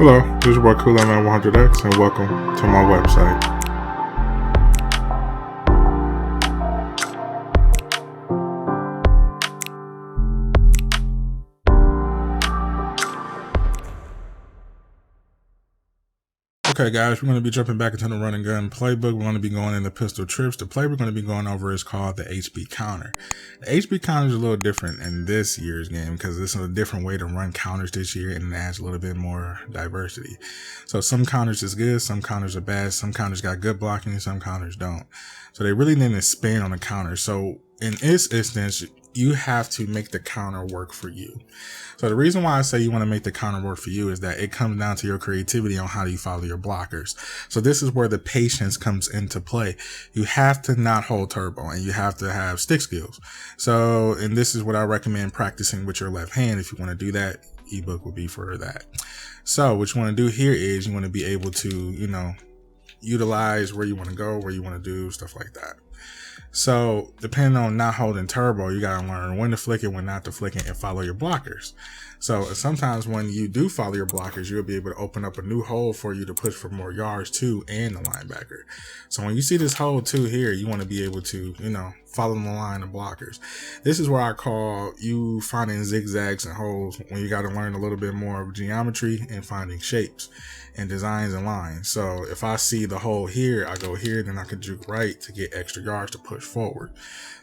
Hello, this is your boy Cool Man 100X and welcome to my website. Okay guys, we're going to be jumping back into the run and gun playbook. We're going to be going into pistol trips. The play we're going to be going over is called the HP counter. The HP counter is a little different in this year's game because this is a different way to run counters this year and it adds a little bit more diversity. So some counters is good, some counters are bad, some counters got good blocking and some counters don't. So they really didn't expand on the counter. So in this instance, you have to make the counter work for you. So the reason why I say you want to make the counter work for you is that it comes down to your creativity on how do you follow your blockers. So this is where the patience comes into play. You have to not hold turbo and you have to have stick skills. So, and this is what I recommend practicing with your left hand. If you want to do that, ebook will be for that. So what you want to do here is you want to be able to, utilize where you want to go, where you want to do stuff like that. So depending on not holding turbo, you got to learn when to flick it, when not to flick it, and follow your blockers. So sometimes when you do follow your blockers, you'll be able to open up a new hole for you to push for more yards too, and the linebacker. So when you see this hole too here, you want to be able to, follow the line of blockers. This is where I call you finding zigzags and holes when you got to learn a little bit more of geometry and finding shapes and designs and lines. So if I see the hole here, I go here, then I can juke right to get extra yards to push forward.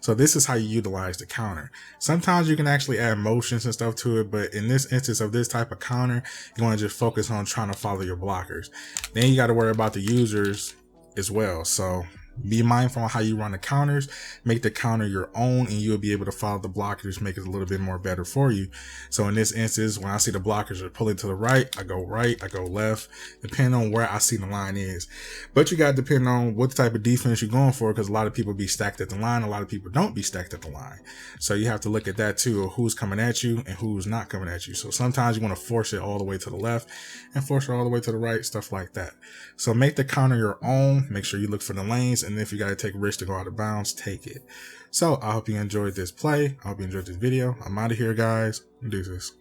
So this is how you utilize the counter. Sometimes you can actually add motions and stuff to it, but in this instance of this type of counter, you want to just focus on trying to follow your blockers. Then you got to worry about the users as well. So be mindful on how you run the counters, make the counter your own, and you'll be able to follow the blockers, make it a little bit more better for you. So in this instance, when I see the blockers are pulling to the right, I go left, depending on where I see the line is. But you got to depend on what type of defense you're going for, because a lot of people be stacked at the line, a lot of people don't be stacked at the line. So you have to look at that too, of who's coming at you and who's not coming at you. So sometimes you want to force it all the way to the left and force it all the way to the right, stuff like that. So make the counter your own, make sure you look for the lanes, and if you got to take risks to go out of bounds, take it. So I hope you enjoyed this play. I hope you enjoyed this video. I'm out of here, guys. Deuces.